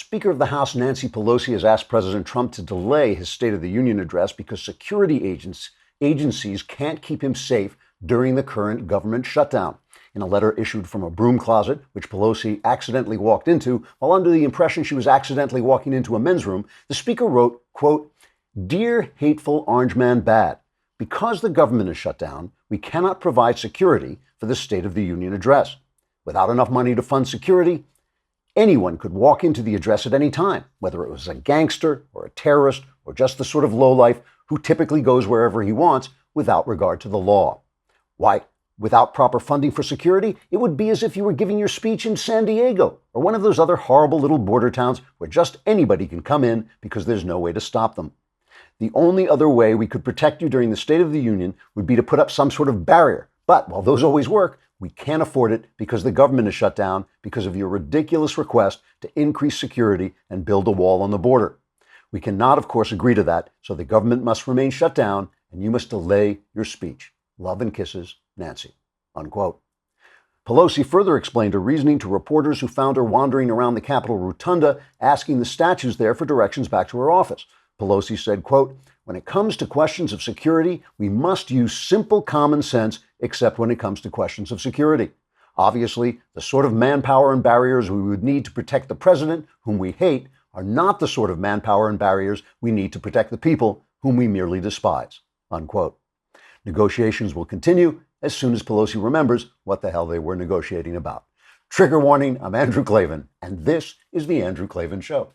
Speaker of the House Nancy Pelosi has asked President Trump to delay his State of the Union address because security agencies can't keep him safe during the current government shutdown. In a letter issued from a broom closet, which Pelosi accidentally walked into while under the impression she was accidentally walking into a men's room, the Speaker wrote, quote, "Dear hateful Orange Man Bad, because the government is shut down, we cannot provide security for the State of the Union address. Without enough money to fund security, anyone could walk into the address at any time, whether it was a gangster or a terrorist or just the sort of lowlife who typically goes wherever he wants without regard to the law. Why, without proper funding for security, it would be as if you were giving your speech in San Diego or one of those other horrible little border towns where just anybody can come in because there's no way to stop them. The only other way we could protect you during the State of the Union would be to put up some sort of barrier. But while those always work, we can't afford it because the government is shut down because of your ridiculous request to increase security and build a wall on the border. We cannot, of course, agree to that, so the government must remain shut down and you must delay your speech. Love and kisses, Nancy." Unquote. Pelosi further explained her reasoning to reporters who found her wandering around the Capitol rotunda, asking the statues there for directions back to her office. Pelosi said, quote, "When it comes to questions of security, we must use simple common sense, except when it comes to questions of security. Obviously, the sort of manpower and barriers we would need to protect the president, whom we hate, are not the sort of manpower and barriers we need to protect the people whom we merely despise." Unquote. Negotiations will continue as soon as Pelosi remembers what the hell they were negotiating about. Trigger warning, I'm Andrew Klavan, and this is The Andrew Klavan Show.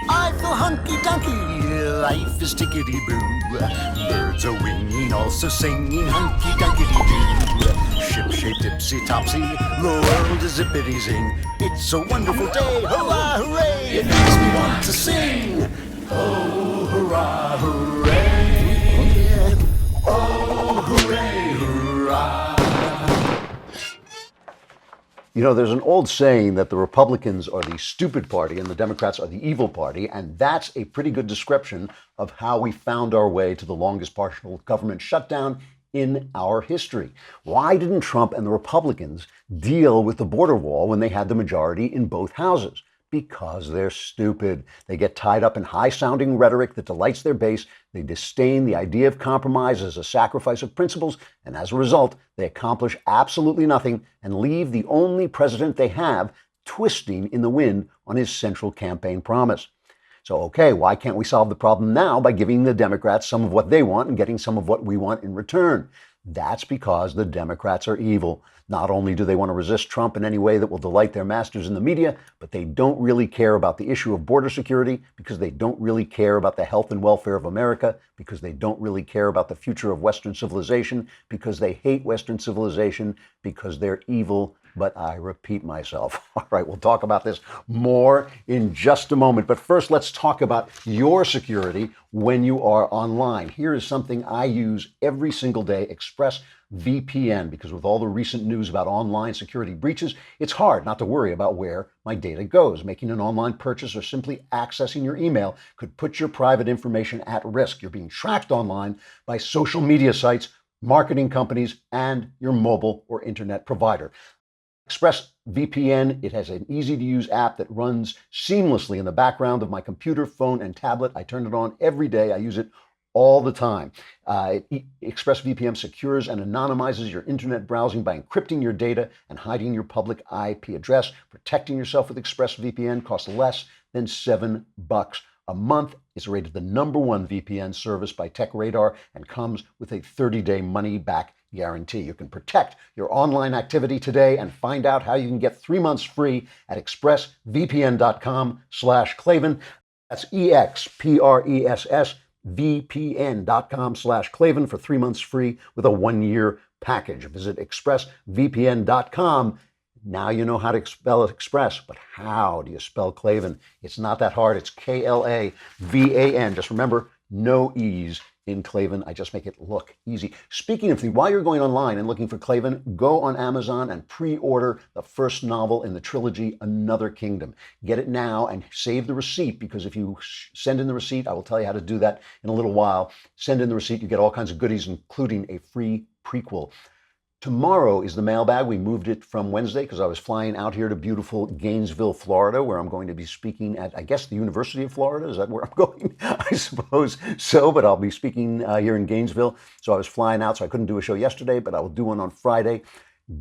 I feel hunky-dunky, life is tickety-boo. Birds are winging, also singing hunky-dunky-doo. Ship-shaped, ipsy-topsy, the world is zippity-zing. It's a wonderful day, hurrah, hooray! It makes me want to sing. Oh, hurrah, hooray! Oh, hooray, hurrah! You know, there's an old saying that the Republicans are the stupid party and the Democrats are the evil party, and that's a pretty good description of how we found our way to the longest partial government shutdown in our history. Why didn't Trump and the Republicans deal with the border wall when they had the majority in both houses? Because they're stupid. They get tied up in high-sounding rhetoric that delights their base. They disdain the idea of compromise as a sacrifice of principles, and as a result, they accomplish absolutely nothing and leave the only president they have twisting in the wind on his central campaign promise. So, okay, why can't we solve the problem now by giving the Democrats some of what they want and getting some of what we want in return? That's because the Democrats are evil. Not only do they want to resist Trump in any way that will delight their masters in the media, but they don't really care about the issue of border security because they don't really care about the health and welfare of America, because they don't really care about the future of Western civilization, because they hate Western civilization, because they're evil. But I repeat myself. All right, we'll talk about this more in just a moment. But first, let's talk about your security when you are online. Here is something I use every single day, ExpressVPN, because with all the recent news about online security breaches, it's hard not to worry about where my data goes. Making an online purchase or simply accessing your email could put your private information at risk. You're being tracked online by social media sites, marketing companies, and your mobile or internet provider. ExpressVPN, it has an easy-to-use app that runs seamlessly in the background of my computer, phone, and tablet. I turn it on every day. I use it all the time. ExpressVPN secures and anonymizes your internet browsing by encrypting your data and hiding your public IP address. Protecting yourself with ExpressVPN costs less than $7 a month. It's rated the #1 VPN service by TechRadar and comes with a 30-day money-back guarantee. You can protect your online activity today and find out how you can get 3 months free at expressvpn.com/Klavan. That's expressvpn.com/Klavan for 3 months free with a 1-year package. Visit expressvpn.com. Now you know how to spell Express, but how do you spell Klavan? It's not that hard. It's Klavan. Just remember, no E's in Klavan. I just make it look easy. Speaking of things, while you're going online and looking for Klavan, go on Amazon and pre-order the first novel in the trilogy, Another Kingdom. Get it now and save the receipt, because if you send in the receipt, I will tell you how to do that in a little while. Send in the receipt, you get all kinds of goodies, including a free prequel. Tomorrow is the mailbag. We moved it from Wednesday because I was flying out here to beautiful Gainesville, Florida, where I'm going to be speaking at, I guess, the University of Florida. Is that where I'm going? I suppose so, but I'll be speaking here in Gainesville. So I was flying out, so I couldn't do a show yesterday, but I will do one on Friday.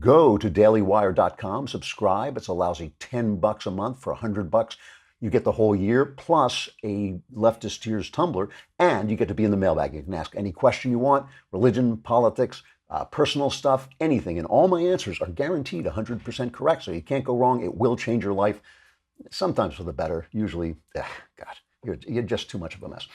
Go to dailywire.com, subscribe. It's a lousy $10 a month. For $100. You get the whole year, plus a Leftist Tears tumbler, and you get to be in the mailbag. You can ask any question you want, religion, politics, personal stuff, anything. And all my answers are guaranteed 100% correct. So you can't go wrong. It will change your life, sometimes for the better. Usually, God, you're just too much of a mess.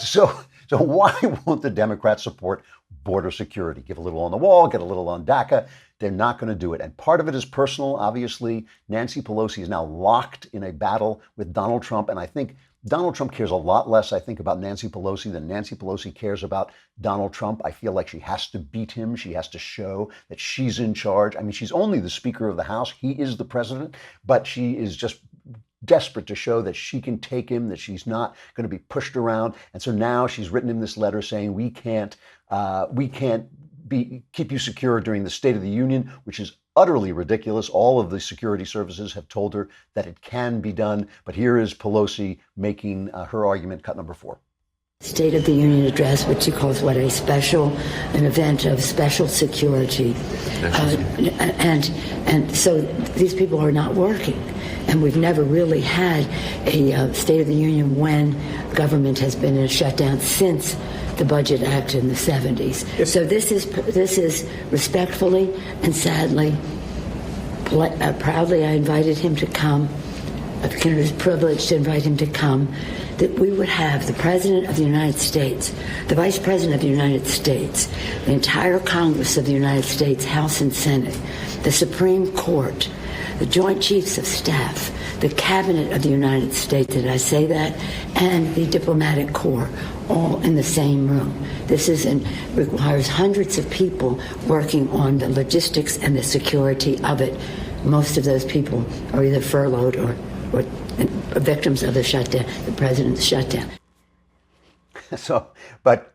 So why won't the Democrats support border security? Give a little on the wall, get a little on DACA. They're not going to do it. And part of it is personal. Obviously, Nancy Pelosi is now locked in a battle with Donald Trump. And I think Donald Trump cares a lot less, I think, about Nancy Pelosi than Nancy Pelosi cares about Donald Trump. I feel like she has to beat him. She has to show that she's in charge. I mean, she's only the Speaker of the House. He is the president, but she is just desperate to show that she can take him, that she's not going to be pushed around. And so now she's written him this letter saying, we can't keep you secure during the State of the Union, which is utterly ridiculous. All of the security services have told her that it can be done. But here is Pelosi making her argument, cut number 4. State of the Union address, which he calls an event of special security. And so these people are not working. And we've never really had a State of the Union when government has been in a shutdown since the Budget Act in the 70s. So this is respectfully and sadly, proudly I invited him to come. I consider it a privilege to invite him to come, that we would have the President of the United States, the Vice President of the United States, the entire Congress of the United States, House and Senate, the Supreme Court, the Joint Chiefs of Staff, the Cabinet of the United States, did I say that? And the Diplomatic Corps, all in the same room. This requires hundreds of people working on the logistics and the security of it. Most of those people are either furloughed or victims of the shutdown, the president's shutdown. So, but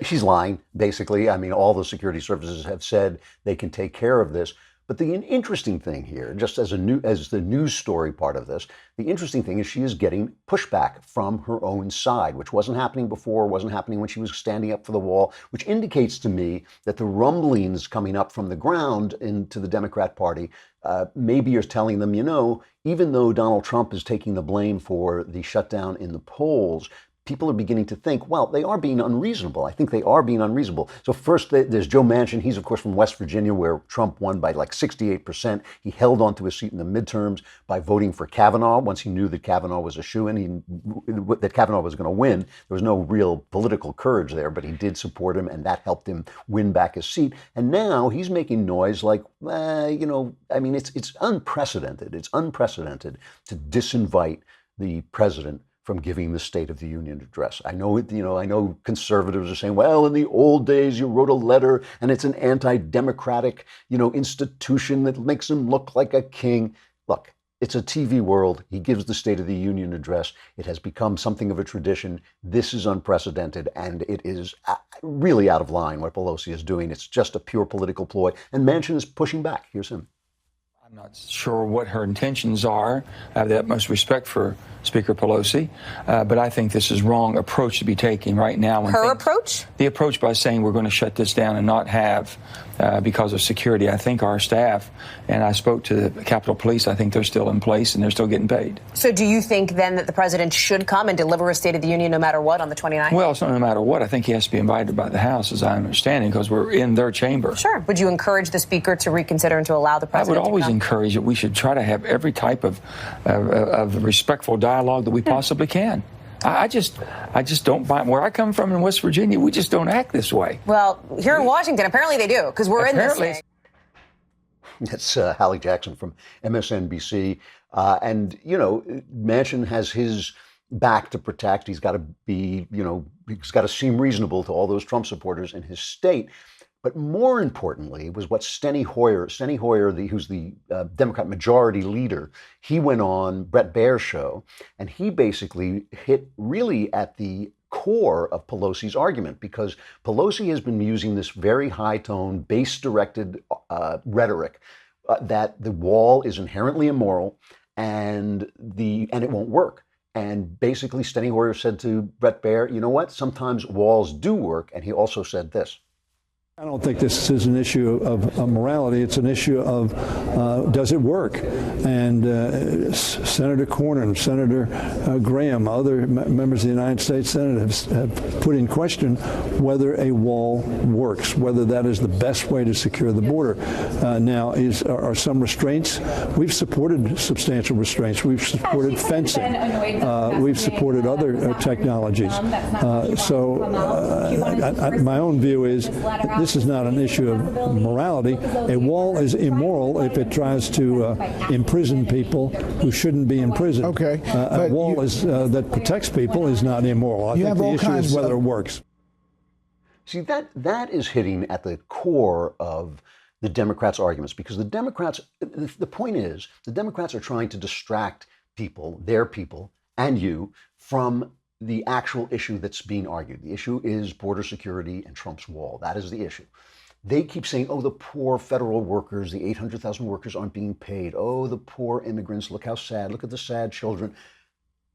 she's lying, basically. I mean, all the security services have said they can take care of this. But the interesting thing here, just as the news story part of this, the interesting thing is she is getting pushback from her own side, which wasn't happening before, wasn't happening when she was standing up for the wall, which indicates to me that the rumblings coming up from the ground into the Democrat Party maybe are telling them, even though Donald Trump is taking the blame for the shutdown in the polls, people are beginning to think, well, they are being unreasonable. I think they are being unreasonable. So first, there's Joe Manchin. He's, of course, from West Virginia, where Trump won by like 68%. He held on to his seat in the midterms by voting for Kavanaugh. Once he knew that Kavanaugh was a shoo-in, that Kavanaugh was going to win, there was no real political courage there, but he did support him, and that helped him win back his seat. And now he's making noise like, it's unprecedented. It's unprecedented to disinvite the president from giving the State of the Union address. I know conservatives are saying, well, in the old days, you wrote a letter and it's an anti-democratic, institution that makes him look like a king. Look, it's a TV world. He gives the State of the Union address. It has become something of a tradition. This is unprecedented, and it is really out of line what Pelosi is doing. It's just a pure political ploy, and Manchin is pushing back. Here's him. I'm not sure what her intentions are. I have the utmost respect for Speaker Pelosi, but I think this is wrong approach to be taken right now. Her approach? The approach by saying we're going to shut this down and not have, because of security. I think our staff, and I spoke to the Capitol Police, I think they're still in place and they're still getting paid. So do you think then that the president should come and deliver a State of the Union no matter what on the 29th? Well, it's not no matter what. I think he has to be invited by the House, as I understand it, because we're in their chamber. Sure. Would you encourage the Speaker to reconsider and to allow the president I would always to come? encourage that we should try to have every type of respectful dialogue that we possibly can. I just don't buy. Where I come from in West Virginia, we just don't act this way. Well, here in Washington, apparently they do, because we're in this thing. That's Hallie Jackson from MSNBC. And, Manchin has his back to protect. He's got to be, he's got to seem reasonable to all those Trump supporters in his state. But more importantly was what Steny Hoyer, who's the Democrat majority leader, he went on Bret Baier's show, and he basically hit really at the core of Pelosi's argument, because Pelosi has been using this very high-tone, base-directed rhetoric that the wall is inherently immoral and it won't work. And basically, Steny Hoyer said to Bret Baier, you know what? Sometimes walls do work. And he also said this. I don't think this is an issue of morality. It's an issue of does it work? And Senator Cornyn, Senator Graham, other members of the United States Senate have put in question whether a wall works, whether that is the best way to secure the border. Now, are some restraints? We've supported substantial restraints. We've supported fencing. We've supported other technologies. My own view is this is not an issue of morality. A wall is immoral if it tries to imprison people who shouldn't be in prison. Okay. A wall that protects people is not immoral. I think the issue is whether it works. See, that is hitting at the core of the Democrats' arguments, because the point is, the Democrats are trying to distract people, their people, and you, from the actual issue that's being argued. The issue is border security and Trump's wall. That is the issue. They keep saying, oh, the poor federal workers, the 800,000 workers aren't being paid. Oh, the poor immigrants, look how sad, look at the sad children.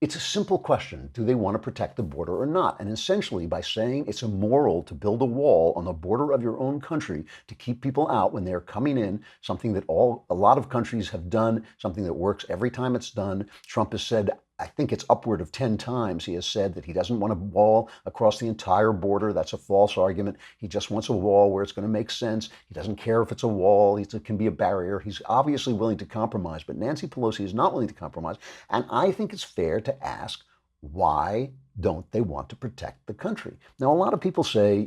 It's a simple question. Do they want to protect the border or not? And essentially, by saying it's immoral to build a wall on the border of your own country to keep people out when they're coming in, something that a lot of countries have done, something that works every time it's done. Trump has said, I think it's upward of 10 times, he has said that he doesn't want a wall across the entire border. That's a false argument. He just wants a wall where it's going to make sense. He doesn't care if it's a wall. It can be a barrier. He's obviously willing to compromise, but Nancy Pelosi is not willing to compromise. And I think it's fair to ask, why don't they want to protect the country? Now, a lot of people say,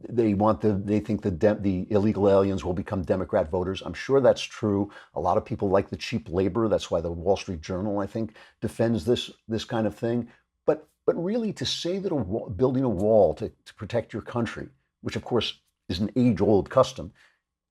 they think the illegal aliens will become Democrat voters. I'm sure that's true. A lot of people like the cheap labor. That's why the Wall Street Journal, I think, defends this kind of thing. But really, to say that building a wall to protect your country, which of course is an age-old custom,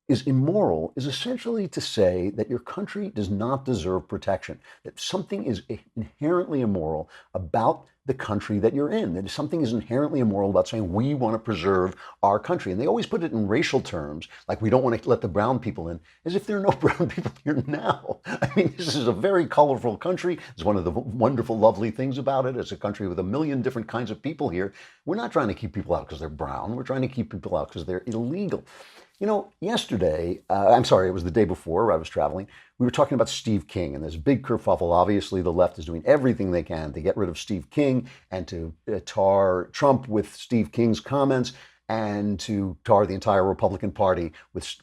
is immoral, is essentially to say that your country does not deserve protection, that something is inherently immoral about the country that you're in, that something is inherently immoral about saying we want to preserve our country. And they always put it in racial terms, like we don't want to let the brown people in, as if there are no brown people here now. I mean, this is a very colorful country. It's one of the wonderful, lovely things about it. It's a country with a million different kinds of people here. We're not trying to keep people out because they're brown. We're trying to keep people out because they're illegal. Yesterday, it was the day before I was traveling, we were talking about Steve King and this big kerfuffle. Obviously, the left is doing everything they can to get rid of Steve King and to tar Trump with Steve King's comments and to tar the entire Republican Party with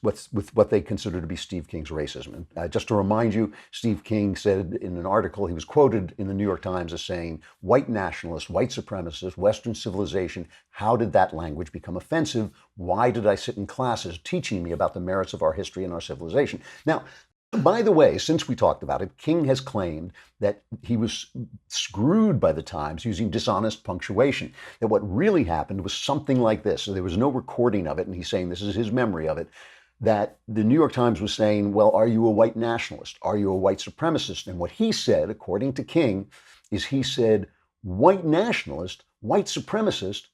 what they consider to be Steve King's racism. And just to remind you, Steve King said in an article, he was quoted in the New York Times as saying, white nationalist, white supremacist, Western civilization, how did that language become offensive? Why did I sit in classes teaching me about the merits of our history and our civilization? Now, by the way, since we talked about it, King has claimed that he was screwed by the Times using dishonest punctuation, that what really happened was something like this. So there was no recording of it, and he's saying this is his memory of it, that the New York Times was saying, well, are you a white nationalist? Are you a white supremacist? And what he said, according to King, is he said, white nationalist, white supremacist,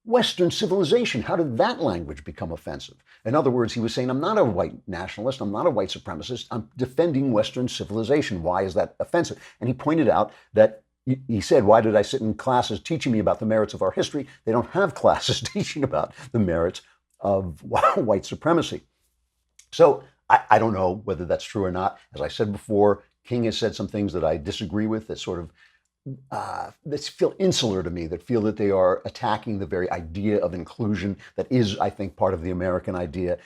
Western civilization. How did that language become offensive? In other words, he was saying, I'm not a white nationalist. I'm not a white supremacist. I'm defending Western civilization. Why is that offensive? And he pointed out that he said, why did I sit in classes teaching me about the merits of our history? They don't have classes teaching about the merits of white supremacy. So I don't know whether that's true or not. As I said before, King has said some things that I disagree with, that sort of that feel insular to me, that feel that they are attacking the very idea of inclusion that is, I think, part of the American idea.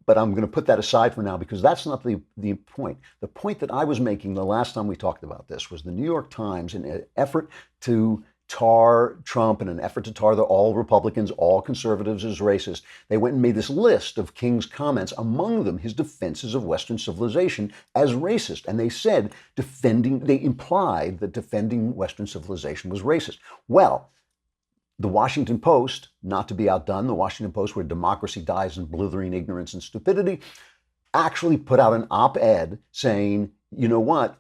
But I'm going to put that aside for now because that's not the point. The point that I was making the last time we talked about this was the New York Times, in an effort to tar Trump, in an effort to tar all Republicans, all conservatives as racist, they went and made this list of King's comments, among them his defenses of Western civilization as racist. And they said they implied that defending Western civilization was racist. Well, the Washington Post, not to be outdone, the Washington Post, where democracy dies in blithering ignorance and stupidity, actually put out an op-ed saying, you know what?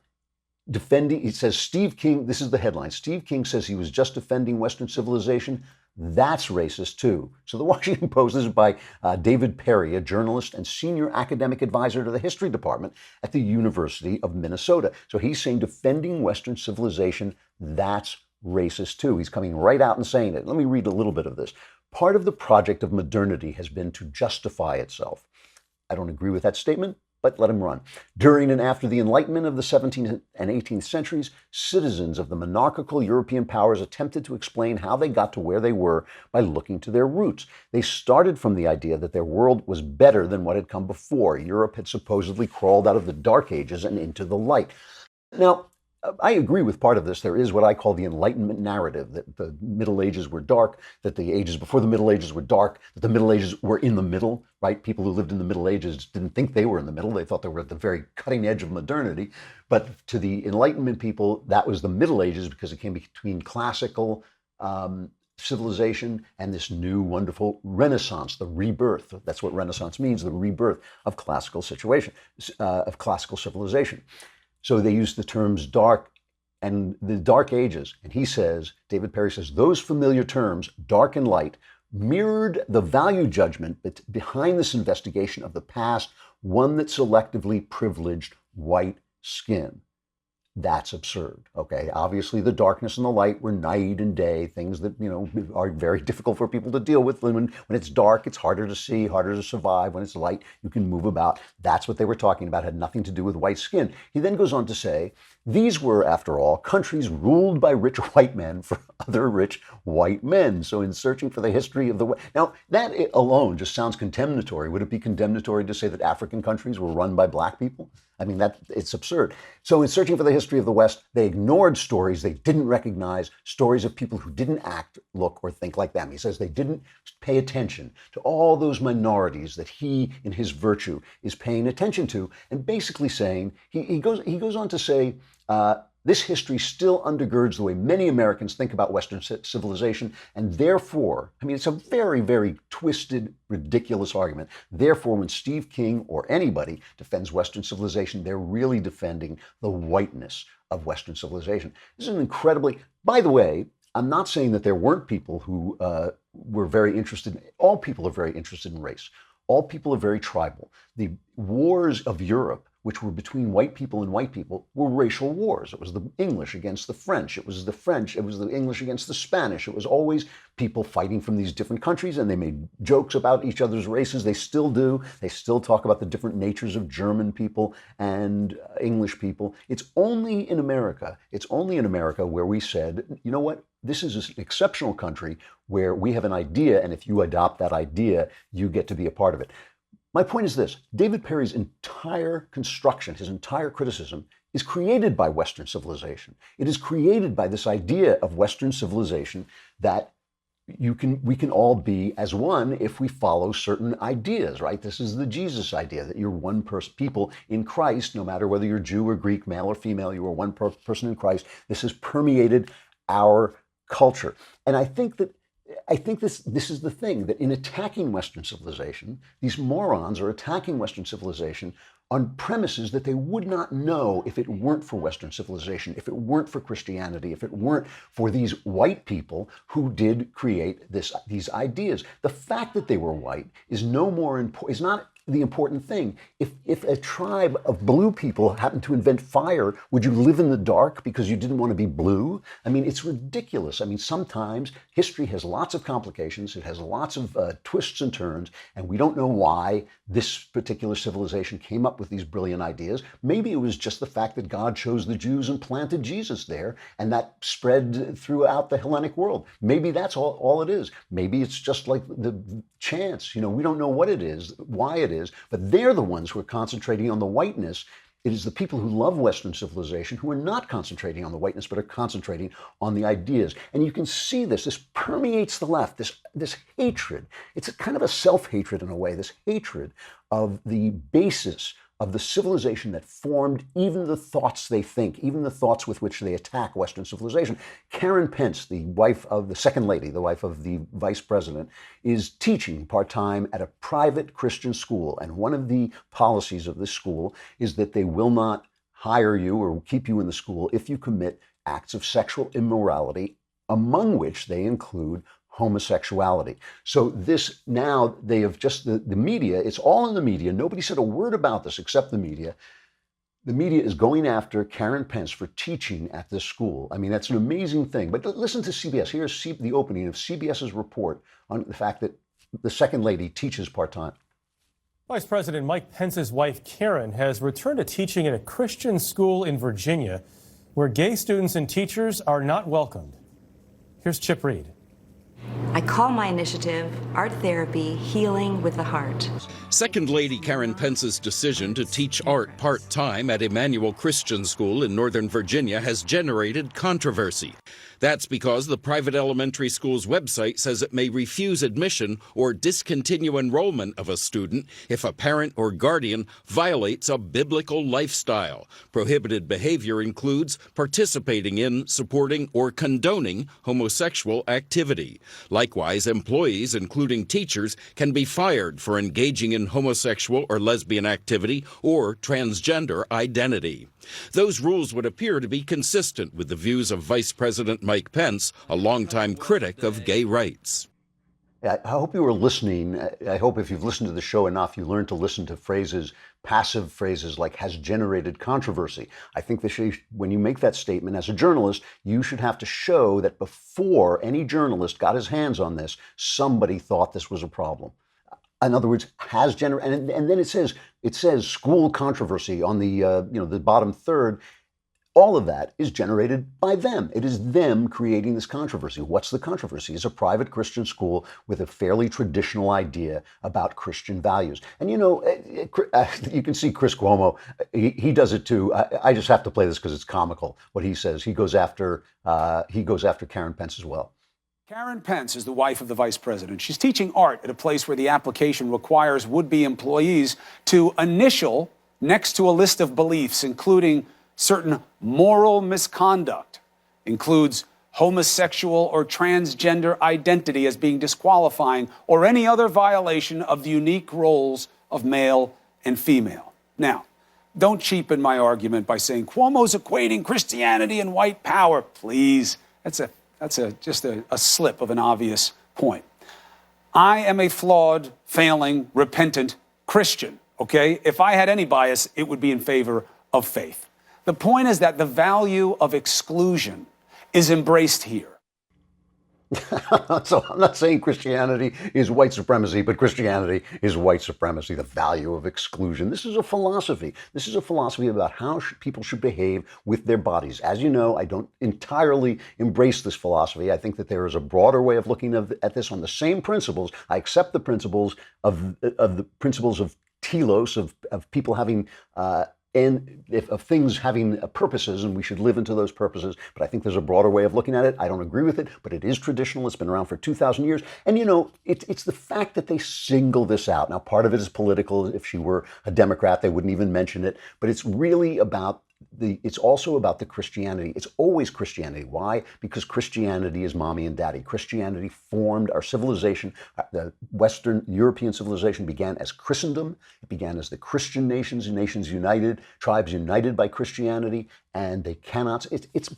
defending, it says Steve King, this is the headline, Steve King says he was just defending Western civilization. That's racist too. So the Washington Post, this is by David Perry, a journalist and senior academic advisor to the history department at the University of Minnesota. So he's saying defending Western civilization, that's racist too. He's coming right out and saying it. Let me read a little bit of this. Part of the project of modernity has been to justify itself. I don't agree with that statement, but let him run. During and after the Enlightenment of the 17th and 18th centuries, citizens of the monarchical European powers attempted to explain how they got to where they were by looking to their roots. They started from the idea that their world was better than what had come before. Europe had supposedly crawled out of the Dark Ages and into the light. Now, I agree with part of this. There is what I call the Enlightenment narrative, that the Middle Ages were dark, that the ages before the Middle Ages were dark, that the Middle Ages were in the middle, right? People who lived in the Middle Ages didn't think they were in the middle. They thought they were at the very cutting edge of modernity. But to the Enlightenment people, that was the Middle Ages because it came between classical civilization and this new wonderful Renaissance, the rebirth. That's what Renaissance means, the rebirth of classical civilization. So they use the terms dark and the Dark Ages. And he says, David Perry says, those familiar terms, dark and light, mirrored the value judgment behind this investigation of the past, one that selectively privileged white skin. That's absurd. Okay, obviously the darkness and the light were night and day, things that, are very difficult for people to deal with. When it's dark, it's harder to see, harder to survive. When it's light, you can move about. That's what they were talking about, had nothing to do with white skin. He then goes on to say, these were, after all, countries ruled by rich white men for other rich white men. So in searching for the history of the West, now that alone just sounds condemnatory. Would it be condemnatory to say that African countries were run by black people? I mean, it's absurd. So in searching for the history of the West, they ignored stories they didn't recognize, stories of people who didn't act, look, or think like them. He says they didn't pay attention to all those minorities that he, in his virtue, is paying attention to, and basically saying, he goes on to say, this history still undergirds the way many Americans think about Western civilization, and therefore, I mean, it's a very, very twisted, ridiculous argument. Therefore, when Steve King or anybody defends Western civilization, they're really defending the whiteness of Western civilization. This is an incredibly, by the way, I'm not saying that there weren't people who were very interested, all people are very interested in race. All people are very tribal. The wars of Europe, which were between white people and white people, were racial wars. It was the English against the French. It was the English against the Spanish. It was always people fighting from these different countries, and they made jokes about each other's races. They still do. They still talk about the different natures of German people and English people. It's only in America where we said, you know what? This is an exceptional country where we have an idea, and if you adopt that idea, you get to be a part of it. My point is this: David Perry's entire construction, his entire criticism, is created by Western civilization. It is created by this idea of Western civilization that we can all be as one if we follow certain ideas, right? This is the Jesus idea, that you're one person, people in Christ, no matter whether you're Jew or Greek, male or female, you are one person in Christ. This has permeated our culture. And I think this is the thing, that in attacking Western civilization, these morons are attacking Western civilization on premises that they would not know if it weren't for Western civilization, if it weren't for Christianity, if it weren't for these white people who did create these ideas. The fact that they were white is is not the important thing. If a tribe of blue people happened to invent fire, would you live in the dark because you didn't want to be blue? I mean, it's ridiculous. I mean, sometimes history has lots of complications. It has lots of twists and turns, and we don't know why this particular civilization came up with these brilliant ideas. Maybe it was just the fact that God chose the Jews and planted Jesus there, and that spread throughout the Hellenic world. Maybe that's all it is. Maybe it's just like the chance. We don't know what it is, why it is, but they're the ones who are concentrating on the whiteness. It is the people who love Western civilization who are not concentrating on the whiteness, but are concentrating on the ideas. And you can see this permeates the left, this hatred. It's a kind of a self-hatred in a way, this hatred of the basis of the civilization that formed even the thoughts they think, even the thoughts with which they attack Western civilization. Karen Pence, the wife of the second lady, the wife of the vice president, is teaching part-time at a private Christian school. And one of the policies of this school is that they will not hire you or keep you in the school if you commit acts of sexual immorality, among which they include homosexuality. So this now they have just the media, it's all in the media. Nobody said a word about this except the media. The media is going after Karen Pence for teaching at this school. I mean, that's an amazing thing. But listen to CBS. Here's the opening of CBS's report on the fact that the second lady teaches part-time. Vice President Mike Pence's wife, Karen, has returned to teaching at a Christian school in Virginia where gay students and teachers are not welcomed. Here's Chip Reed. I call my initiative Art Therapy Healing with the Heart. Second Lady Karen Pence's decision to teach art part-time at Emmanuel Christian School in Northern Virginia has generated controversy. That's because the private elementary school's website says it may refuse admission or discontinue enrollment of a student if a parent or guardian violates a biblical lifestyle. Prohibited behavior includes participating in, supporting, or condoning homosexual activity. Likewise, employees, including teachers, can be fired for engaging in homosexual or lesbian activity or transgender identity. Those rules would appear to be consistent with the views of Vice President Mike Pence, a longtime critic of gay rights. I hope you were listening. I hope if you've listened to the show enough, you learned to listen to phrases, passive phrases like has generated controversy. I think when you make that statement as a journalist, you should have to show that before any journalist got his hands on this, somebody thought this was a problem. In other words, has generated, and then it says school controversy on the the bottom third. All of that is generated by them. It is them creating this controversy. What's the controversy? It's a private Christian school with a fairly traditional idea about Christian values. And you can see Chris Cuomo. He does it too. I just have to play this because it's comical. What he says. He goes after Karen Pence as well. Karen Pence is the wife of the vice president. She's teaching art at a place where the application requires would-be employees to initial next to a list of beliefs, including certain moral misconduct, includes homosexual or transgender identity as being disqualifying, or any other violation of the unique roles of male and female. Now, don't cheapen my argument by saying Cuomo's equating Christianity and white power. Please, that's just a slip of an obvious point. I am a flawed, failing, repentant Christian, okay? If I had any bias, it would be in favor of faith. The point is that the value of exclusion is embraced here. So I'm not saying Christianity is white supremacy, but Christianity is white supremacy, the value of exclusion. This is a philosophy. This is a philosophy about how people should behave with their bodies. As you know, I don't entirely embrace this philosophy. I think that there is a broader way of looking at this on the same principles. I accept the principles of telos, of people having of things having purposes, and we should live into those purposes. But I think there's a broader way of looking at it. I don't agree with it, but it is traditional. It's been around for 2,000 years. And, it's the fact that they single this out. Now, part of it is political. If she were a Democrat, they wouldn't even mention it. But it's really it's also about the Christianity. It's always Christianity. Why? Because Christianity is mommy and daddy. Christianity formed our civilization. The Western European civilization began as Christendom. It began as the Christian nations united, tribes united by Christianity. And they cannot, it's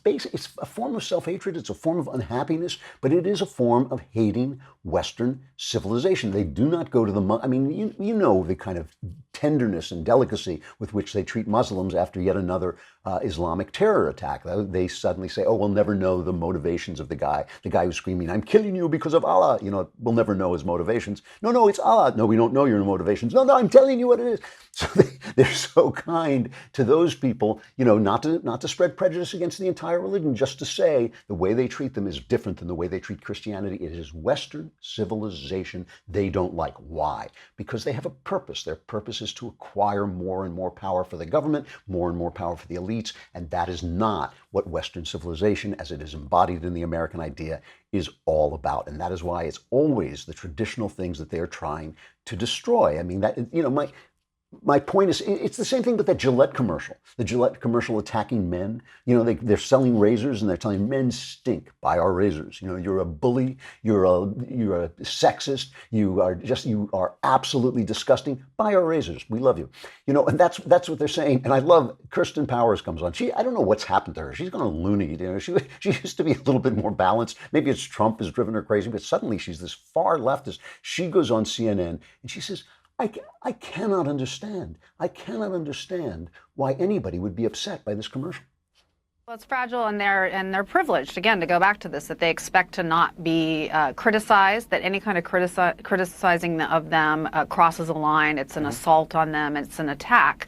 a form of self-hatred, it's a form of unhappiness, but it is a form of hating Western civilization. They do not go to the kind of tenderness and delicacy with which they treat Muslims after yet another Islamic terror attack. They suddenly say, we'll never know the motivations of the guy who's screaming, I'm killing you because of Allah. We'll never know his motivations. No, it's Allah. No, we don't know your motivations. No, I'm telling you what it is. So they're so kind to those people, not to spread prejudice against the entire religion, just to say the way they treat them is different than the way they treat Christianity. It is Western civilization they don't like. Why? Because they have a purpose. Their purpose is to acquire more and more power for the government, more and more power for the elites, and that is not what Western civilization, as it is embodied in the American idea, is all about. And that is why it's always the traditional things that they are trying to destroy. I mean, My point is, it's the same thing with that Gillette commercial. The Gillette commercial attacking men. You know, they're selling razors and they're telling men stink, buy our razors. You know, you're a bully, you're a sexist, you are absolutely disgusting. Buy our razors. We love you. You know, and that's what they're saying. And I love Kirsten Powers comes on. I don't know what's happened to her. She's gone loony. You know, she used to be a little bit more balanced. Maybe it's Trump has driven her crazy, but suddenly she's this far leftist. She goes on CNN and she says, I cannot understand. I cannot understand why anybody would be upset by this commercial. Well, it's fragile, and they're privileged, again, to go back to this, that they expect to not be criticized, that any kind of criticizing of them crosses a line. It's an assault on them. It's an attack.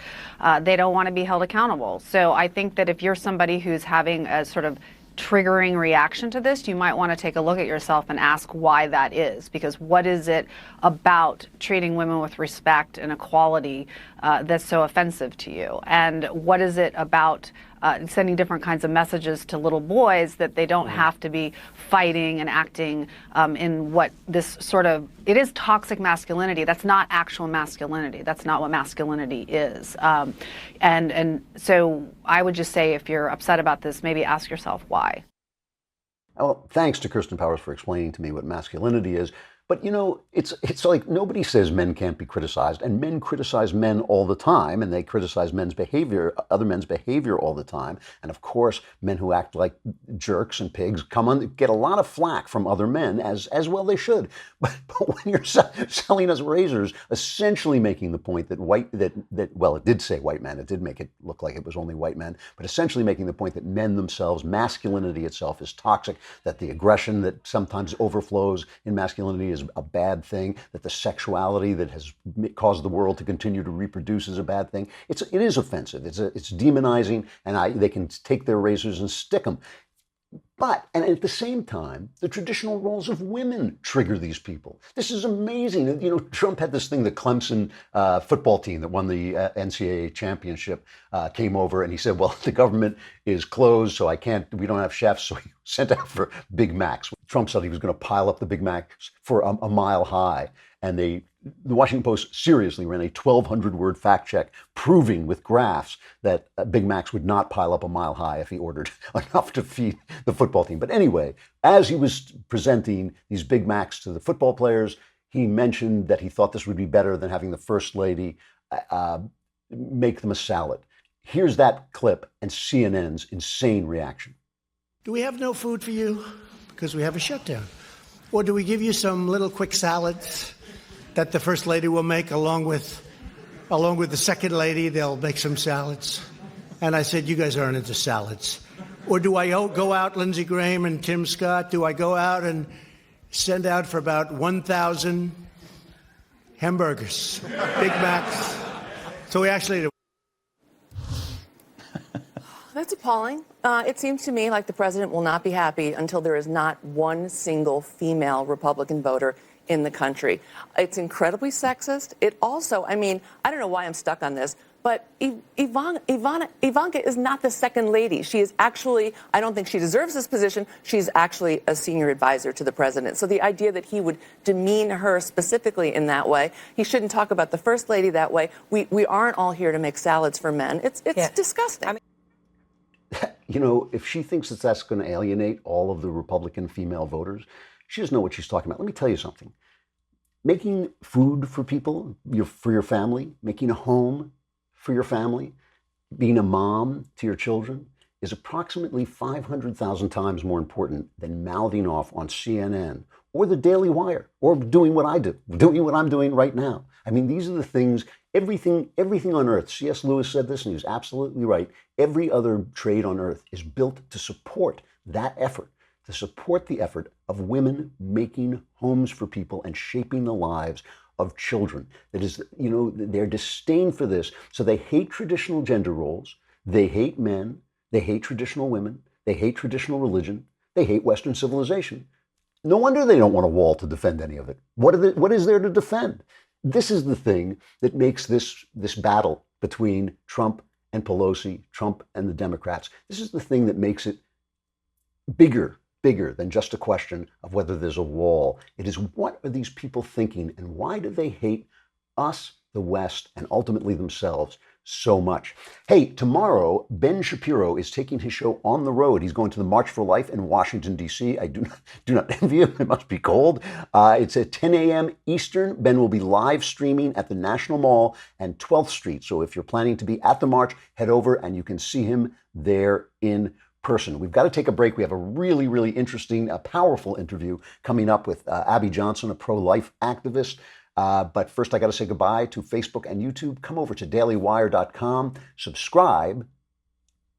They don't want to be held accountable. So I think that if you're somebody who's having a sort of triggering reaction to this, you might want to take a look at yourself and ask why that is. Because what is it about treating women with respect and equality that's so offensive to you? And what is it about sending different kinds of messages to little boys that they don't have to be fighting and acting in what this sort of, it is toxic masculinity. That's not actual masculinity. That's not what masculinity is. And so I would just say, if you're upset about this, maybe ask yourself why. Well, thanks to Kirsten Powers for explaining to me what masculinity is. But, you know, it's like nobody says men can't be criticized, and men criticize men all the time, and they criticize men's behavior, other men's behavior all the time. And of course, men who act like jerks and pigs get a lot of flack from other men, as well they should. But when you're selling us razors, essentially making the point that well, it did say white men, it did make it look like it was only white men, but essentially making the point that men themselves, masculinity itself is toxic, that the aggression that sometimes overflows in masculinity is a bad thing, that the sexuality that has caused the world to continue to reproduce is a bad thing. It is offensive. It's demonizing, and they can take their razors and stick them. But, and at the same time, the traditional roles of women trigger these people. This is amazing. You know, Trump had this thing, the Clemson football team that won the NCAA championship came over, and he said, well, the government is closed, so we don't have chefs, so he sent out for Big Macs. Trump said he was going to pile up the Big Macs for a mile high, and the Washington Post seriously ran a 1,200-word fact check proving with graphs that Big Macs would not pile up a mile high if he ordered enough to feed the football team. But anyway, as he was presenting these Big Macs to the football players, he mentioned that he thought this would be better than having the First Lady make them a salad. Here's that clip and CNN's insane reaction. Do we have no food for you because we have a shutdown? Or do we give you some little quick salads that the First Lady will make along with the Second Lady? They'll make some salads. And I said, you guys aren't into salads. Or do I go out, Lindsey Graham and Tim Scott, do I go out and send out for about 1,000 hamburgers, Big Macs? So we actually... That's appalling. It seems to me like the president will not be happy until there is not one single female Republican voter in the country. It's incredibly sexist. It also, I mean, I don't know why I'm stuck on this, but Ivanka is not the second lady. She is actually, I don't think she deserves this position. She's actually a senior advisor to the president. So the idea that he would demean her specifically in that way, he shouldn't talk about the first lady that way. We aren't all here to make salads for men. It's disgusting. I mean, you know, if she thinks that that's going to alienate all of the Republican female voters, she doesn't know what she's talking about. Let me tell you something. Making food for people, for your family, making a home for your family, being a mom to your children is approximately 500,000 times more important than mouthing off on CNN or the Daily Wire or doing what I do, doing what I'm doing right now. I mean, these are the things, everything on earth. C.S. Lewis said this, and he was absolutely right. Every other trade on earth is built to support that effort, to support the effort of women making homes for people and shaping the lives of children. That is, you know, their disdain for this. So they hate traditional gender roles. They hate men. They hate traditional women. They hate traditional religion. They hate Western civilization. No wonder they don't want a wall to defend any of it. What is there to defend? This is the thing that makes this battle between Trump and Pelosi, Trump and the Democrats. This is the thing that makes it bigger than just a question of whether there's a wall. It is, what are these people thinking, and why do they hate us the West, and ultimately themselves so much. Hey, tomorrow, Ben Shapiro is taking his show on the road. He's going to the March for Life in Washington, D.C. I do not envy him. It must be cold. It's at 10 a.m. Eastern. Ben will be live streaming at the National Mall and 12th Street. So if you're planning to be at the march, head over and you can see him there in person. We've got to take a break. We have a really, really interesting, powerful interview coming up with Abby Johnson, a pro-life activist. But first, I got to say goodbye to Facebook and YouTube. Come over to dailywire.com, subscribe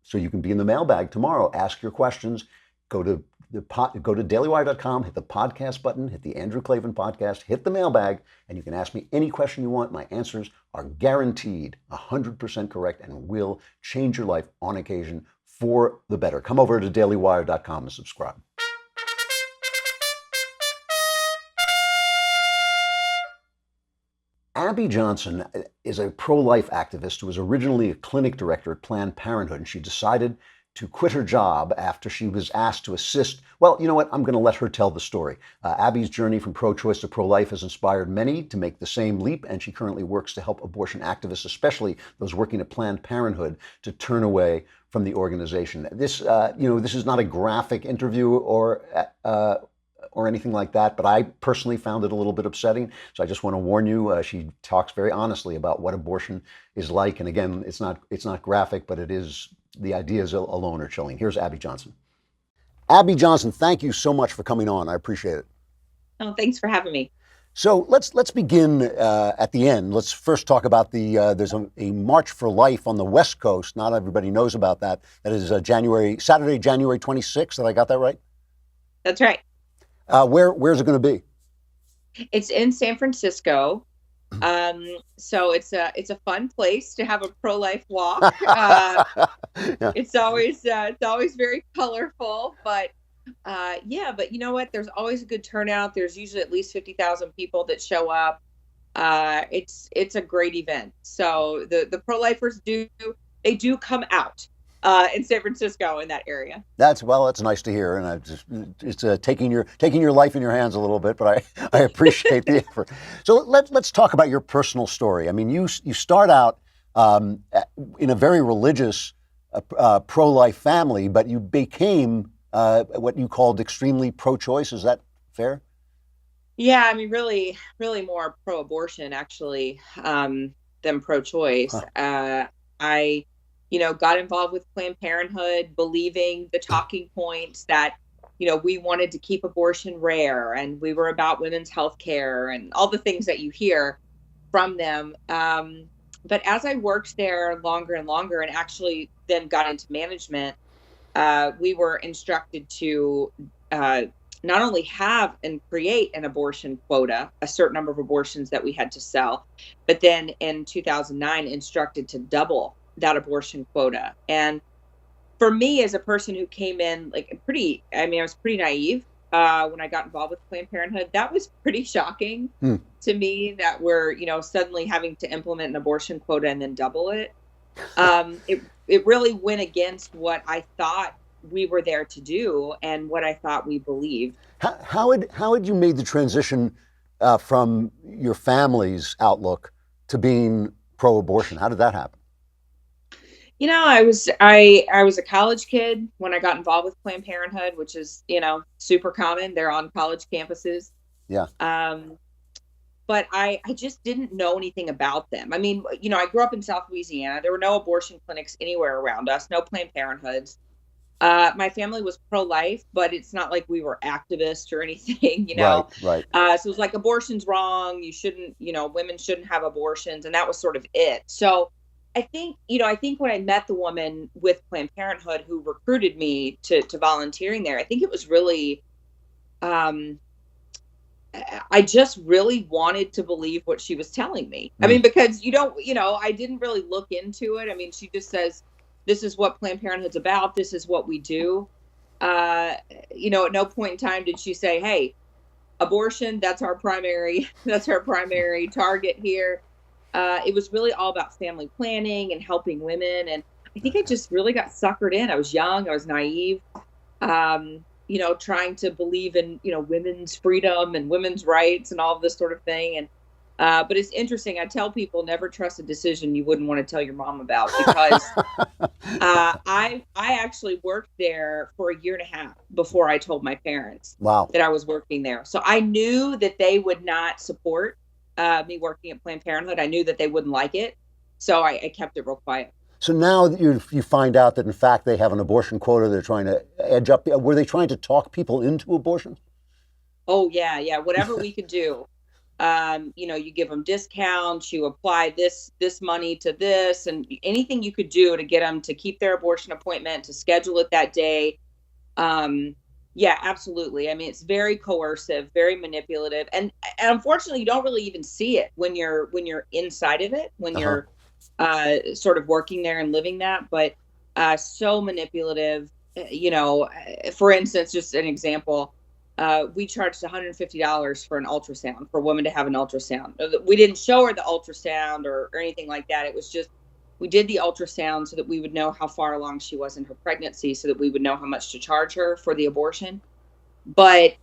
so you can be in the mailbag tomorrow. Ask your questions. Go to dailywire.com, hit the podcast button, hit the Andrew Klavan podcast, hit the mailbag, and you can ask me any question you want. My answers are guaranteed 100% correct and will change your life on occasion for the better. Come over to dailywire.com and subscribe. Abby Johnson is a pro-life activist who was originally a clinic director at Planned Parenthood, and she decided to quit her job after she was asked to assist. Well, you know what? I'm going to let her tell the story. Abby's journey from pro-choice to pro-life has inspired many to make the same leap, and she currently works to help abortion activists, especially those working at Planned Parenthood, to turn away from the organization. This is not a graphic interview or anything like that, but I personally found it a little bit upsetting. So I just want to warn you, she talks very honestly about what abortion is like. And again, it's not graphic, but it is, the ideas alone are chilling. Here's Abby Johnson. Abby Johnson, thank you so much for coming on. I appreciate it. Oh, thanks for having me. So let's begin at the end. Let's first talk about there's a March for Life on the West Coast. Not everybody knows about that. That is Saturday, January 26th. Did I got that right? That's right. Where's it going to be? It's in San Francisco. So it's a fun place to have a pro-life walk. Yeah. It's always very colorful, but but you know what? There's always a good turnout. There's usually at least 50,000 people that show up. It's a great event. So the pro-lifers do come out in San Francisco, in that area. That's nice to hear, and it's taking your life in your hands a little bit, but I appreciate the effort. So let's talk about your personal story. I mean, you start out in a very religious pro-life family, but you became what you called extremely pro-choice. Is that fair? Yeah, I mean, really, really more pro-abortion actually than pro-choice. I got involved with Planned Parenthood, believing the talking points that, we wanted to keep abortion rare and we were about women's health care and all the things that you hear from them. But as I worked there longer and longer and actually then got into management, we were instructed to not only have and create an abortion quota, a certain number of abortions that we had to sell, but then in 2009 instructed to double that abortion quota. And for me, as a person who came in I was pretty naive when I got involved with Planned Parenthood. That was pretty shocking to me that we're, suddenly having to implement an abortion quota and then double it. It really went against what I thought we were there to do and what I thought we believed. How had you made the transition from your family's outlook to being pro-abortion? How did that happen? I was a college kid when I got involved with Planned Parenthood, which is, super common. They're on college campuses. Yeah. But I just didn't know anything about them. I mean, I grew up in South Louisiana. There were no abortion clinics anywhere around us, no Planned Parenthoods. My family was pro-life, but it's not like we were activists or anything, Right. So it was like, abortion's wrong. You shouldn't, women shouldn't have abortions. And that was sort of it. So I think when I met the woman with Planned Parenthood who recruited me to volunteering there, I think it was really, I just really wanted to believe what she was telling me. I mean, because I didn't really look into it. I mean, she just says, this is what Planned Parenthood's about. This is what we do. At no point in time did she say, hey, abortion, that's our primary target here. It was really all about family planning and helping women. And I think I just really got suckered in. I was young. I was naive, trying to believe in, women's freedom and women's rights and all of this sort of thing. And But it's interesting. I tell people never trust a decision you wouldn't want to tell your mom about, because I actually worked there for a year and a half before I told my parents that I was working there. So I knew that they would not support me working at Planned Parenthood. I knew that they wouldn't like it. So I kept it real quiet. So now that you find out that in fact they have an abortion quota, they're trying to edge up. Were they trying to talk people into abortion? Oh yeah. Whatever we could do. You give them discounts, you apply this money to this, and anything you could do to get them to keep their abortion appointment, to schedule it that day. Yeah, absolutely. I mean, it's very coercive, very manipulative, and unfortunately, you don't really even see it when you're inside of it, when you're sort of working there and living that. But so manipulative. For instance, just an example. We charged $150 for an ultrasound, for a woman to have an ultrasound. We didn't show her the ultrasound or anything like that. It was just, we did the ultrasound so that we would know how far along she was in her pregnancy, so that we would know how much to charge her for the abortion. But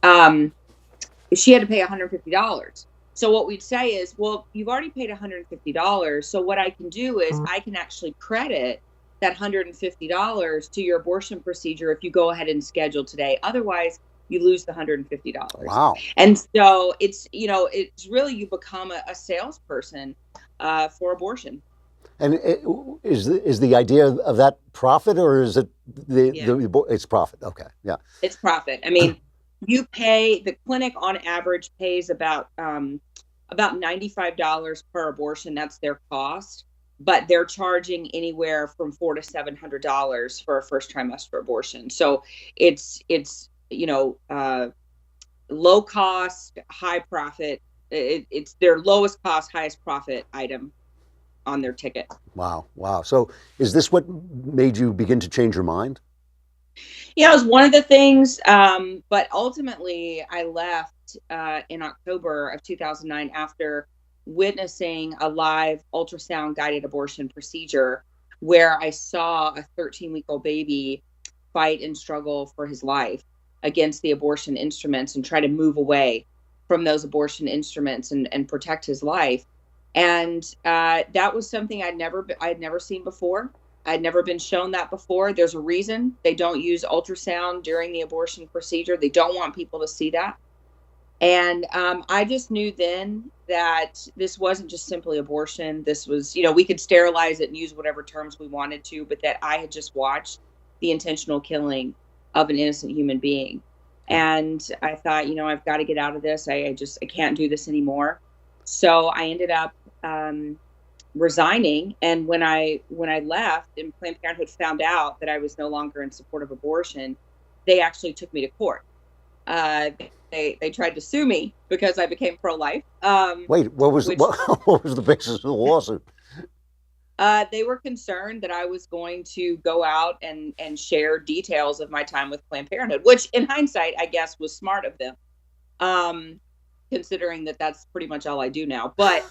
she had to pay $150. So what we'd say is, well, you've already paid $150. So what I can do is I can actually credit that $150 to your abortion procedure if you go ahead and schedule today. Otherwise, you lose the $150. Wow. And so it's really, you become a salesperson for abortion. And is the idea of that profit, or is it it's profit? Okay. Yeah. It's profit. I mean, the clinic on average pays about $95 per abortion. That's their cost, but they're charging anywhere from $400 to $700 for a first trimester abortion. So it's low cost, high profit. It's their lowest cost, highest profit item on their ticket. Wow. So is this what made you begin to change your mind? Yeah, it was one of the things. But ultimately, I left in October of 2009 after witnessing a live ultrasound guided abortion procedure where I saw a 13-week-old baby fight and struggle for his life against the abortion instruments and try to move away from those abortion instruments and protect his life. And that was something I'd never seen before. I'd never been shown that before. There's a reason they don't use ultrasound during the abortion procedure. They don't want people to see that. And I just knew then that this wasn't just simply abortion. This was, we could sterilize it and use whatever terms we wanted to, but that I had just watched the intentional killing of an innocent human being. And I thought, I've got to get out of this. I can't do this anymore. So I ended up resigning. And when I left and Planned Parenthood found out that I was no longer in support of abortion, they actually took me to court. They tried to sue me because I became pro-life. Wait, what was the basis of the lawsuit? They were concerned that I was going to go out and share details of my time with Planned Parenthood, which in hindsight, I guess, was smart of them, considering that that's pretty much all I do now. But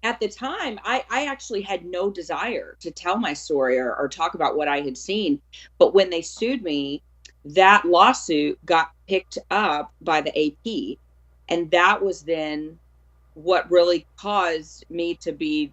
at the time, I actually had no desire to tell my story or talk about what I had seen. But when they sued me, that lawsuit got picked up by the AP. And that was then what really caused me to be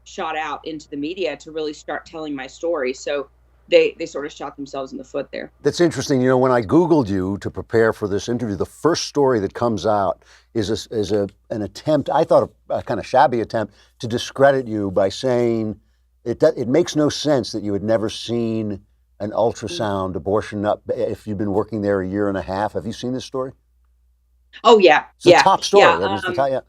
shot out into the media to really start telling my story. So they sort of shot themselves in the foot there. That's interesting. When I Googled you to prepare for this interview, the first story that comes out is an attempt, I thought a kind of shabby attempt, to discredit you by saying it makes no sense that you had never seen an ultrasound abortion if you've been working there a year and a half. Have you seen this story? Oh, yeah. It's the top story. Yeah.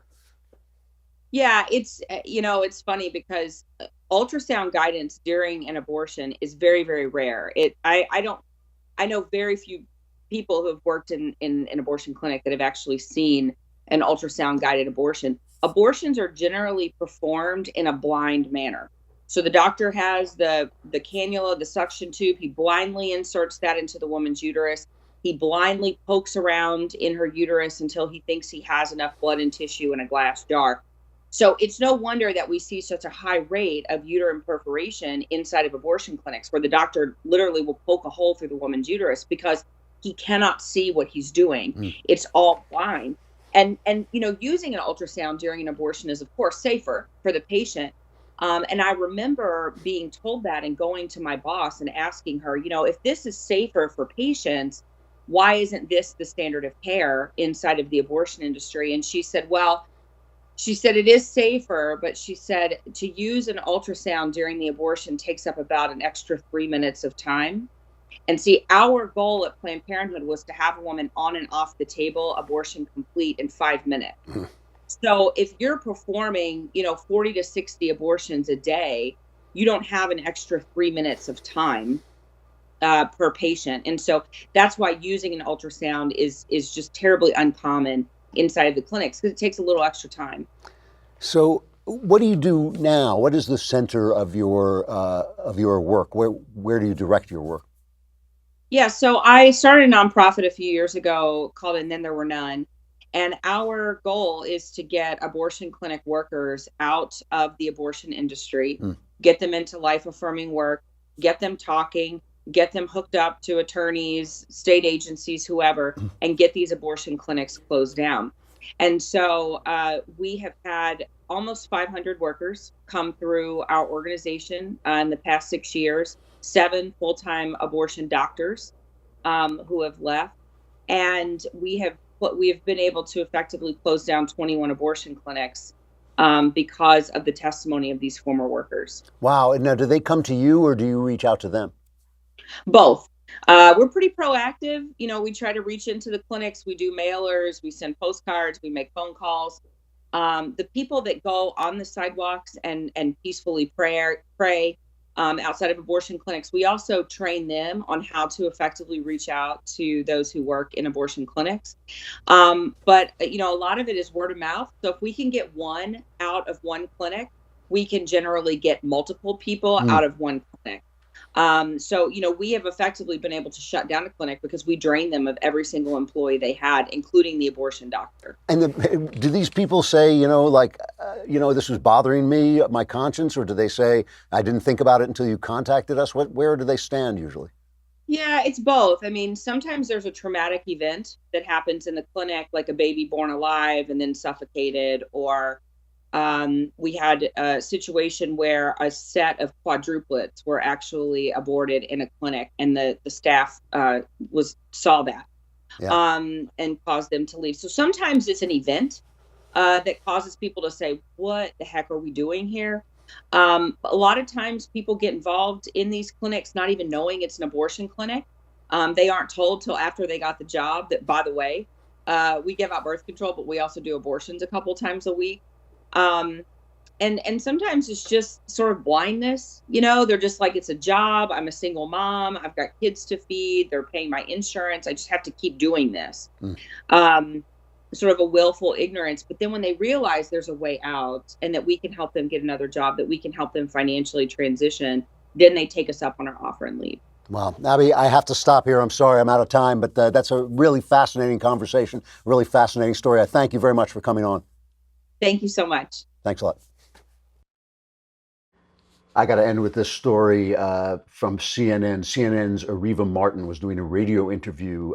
Yeah, it's funny because ultrasound guidance during an abortion is very, very rare. I know very few people who have worked in an abortion clinic that have actually seen an ultrasound guided abortion. Abortions are generally performed in a blind manner. So the doctor has the cannula, the suction tube. He blindly inserts that into the woman's uterus. He blindly pokes around in her uterus until he thinks he has enough blood and tissue in a glass jar. So it's no wonder that we see such a high rate of uterine perforation inside of abortion clinics, where the doctor literally will poke a hole through the woman's uterus because he cannot see what he's doing. It's all blind. And using an ultrasound during an abortion is, of course, safer for the patient. And I remember being told that and going to my boss and asking her, if this is safer for patients, why isn't this the standard of care inside of the abortion industry? And she said, it is safer, but she said to use an ultrasound during the abortion takes up about an extra 3 minutes of time. And see, our goal at Planned Parenthood was to have a woman on and off the table, abortion complete in 5 minutes. So if you're performing, 40 to 60 abortions a day, you don't have an extra 3 minutes of time per patient. And so that's why using an ultrasound is just terribly uncommon inside of the clinics, because it takes a little extra time. So what do you do now? What is the center of your work? Where do you direct your work? Yeah, so I started a nonprofit a few years ago called And Then There Were None. And our goal is to get abortion clinic workers out of the abortion industry, get them into life-affirming work, get them talking, get them hooked up to attorneys, state agencies, whoever, and get these abortion clinics closed down. And so we have had almost 500 workers come through our organization in the past 6 years, 7 full-time abortion doctors who have left. And we have been able to effectively close down 21 abortion clinics because of the testimony of these former workers. Wow. And now, do they come to you or do you reach out to them? Both. We're pretty proactive. We try to reach into the clinics. We do mailers, we send postcards, we make phone calls. The people that go on the sidewalks and peacefully pray outside of abortion clinics, we also train them on how to effectively reach out to those who work in abortion clinics. But a lot of it is word of mouth. So if we can get one out of one clinic, we can generally get multiple people out of one clinic. So we have effectively been able to shut down a clinic because we drained them of every single employee they had, including the abortion doctor. And do these people say, this was bothering me, my conscience, or do they say, I didn't think about it until you contacted us? Where do they stand usually? Yeah, it's both. I mean, sometimes there's a traumatic event that happens in the clinic, like a baby born alive and then suffocated, or we had a situation where a set of quadruplets were actually aborted in a clinic, and the staff saw that and caused them to leave. So sometimes it's an event that causes people to say, what the heck are we doing here? A lot of times people get involved in these clinics not even knowing it's an abortion clinic. They aren't told till after they got the job that, by the way, we give out birth control, but we also do abortions a couple times a week. And sometimes it's just sort of blindness, they're just like, it's a job. I'm a single mom. I've got kids to feed. They're paying my insurance. I just have to keep doing this. Sort of a willful ignorance. But then when they realize there's a way out and that we can help them get another job, that we can help them financially transition, then they take us up on our offer and leave. Well, Abby, I have to stop here. I'm sorry, I'm out of time, but that's a really fascinating conversation, really fascinating story. I thank you very much for coming on. Thank you so much. Thanks a lot. I got to end with this story from CNN. CNN's Areva Martin was doing a radio interview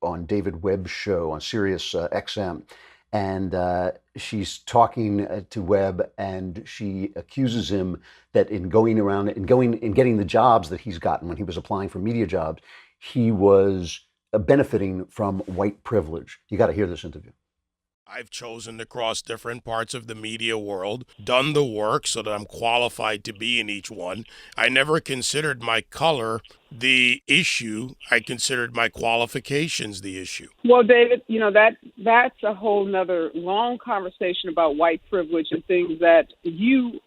on David Webb's show on Sirius XM. And she's talking to Webb, and she accuses him that in going around and getting the jobs that he's gotten when he was applying for media jobs, he was benefiting from white privilege. You got to hear this interview. I've chosen to cross different parts of the media world, done the work so that I'm qualified to be in each one. I never considered my color the issue. I considered my qualifications the issue. Well, David, that's a whole nother long conversation about white privilege and things that you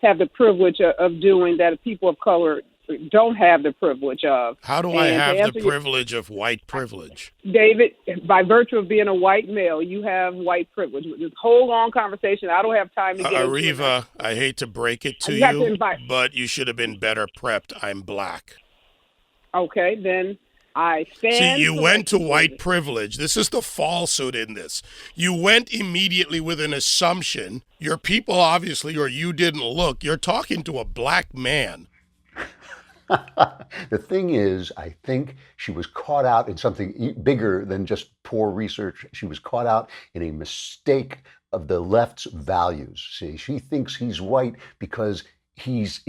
have the privilege of doing that people of color don't have the privilege of. How do I have the privilege of white privilege? David, by virtue of being a white male, you have white privilege. This whole long conversation, I don't have time to get into it. Areva, I hate to break it to you, but you should have been better prepped. I'm black. Okay, then I stand. See, you went to white privilege. This is the falsehood in this. You went immediately with an assumption. Your people obviously, or you didn't look. You're talking to a black man. The thing is, I think she was caught out in something bigger than just poor research. She was caught out in a mistake of the left's values. See, she thinks he's white because he's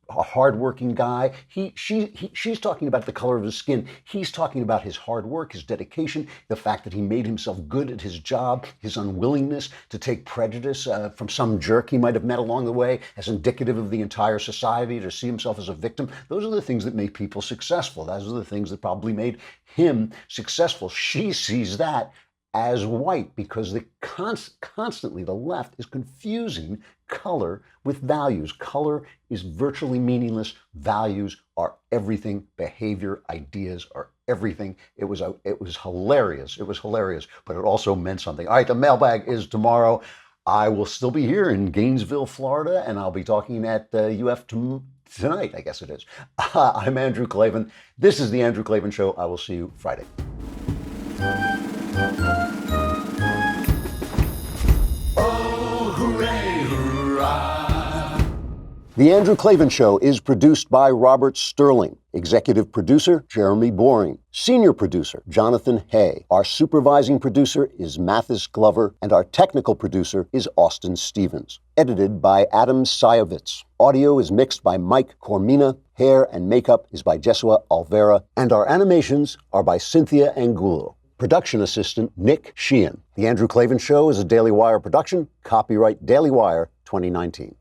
a hardworking guy. She's talking about the color of his skin. He's talking about his hard work, his dedication, the fact that he made himself good at his job, his unwillingness to take prejudice from some jerk he might have met along the way as indicative of the entire society, to see himself as a victim. Those are the things that make people successful. Those are the things that probably made him successful. She sees that as white because constantly the left is confusing color with values. Color is virtually meaningless. Values are everything. Behavior, ideas are everything. It was hilarious. It was hilarious, but it also meant something. All right, the mailbag is tomorrow. I will still be here in Gainesville, Florida, and I'll be talking at UF tonight, I guess it is. I'm Andrew Klavan. This is The Andrew Klavan Show. I will see you Friday. The Andrew Klavan Show is produced by Robert Sterling. Executive producer, Jeremy Boring. Senior producer, Jonathan Hay. Our supervising producer is Mathis Glover, and our technical producer is Austin Stevens. Edited by Adam Sayevitz. Audio is mixed by Mike Cormina. Hair and makeup is by Jesua Alvera. And our animations are by Cynthia Angulo. Production assistant, Nick Sheehan. The Andrew Klavan Show is a Daily Wire production. Copyright Daily Wire 2019.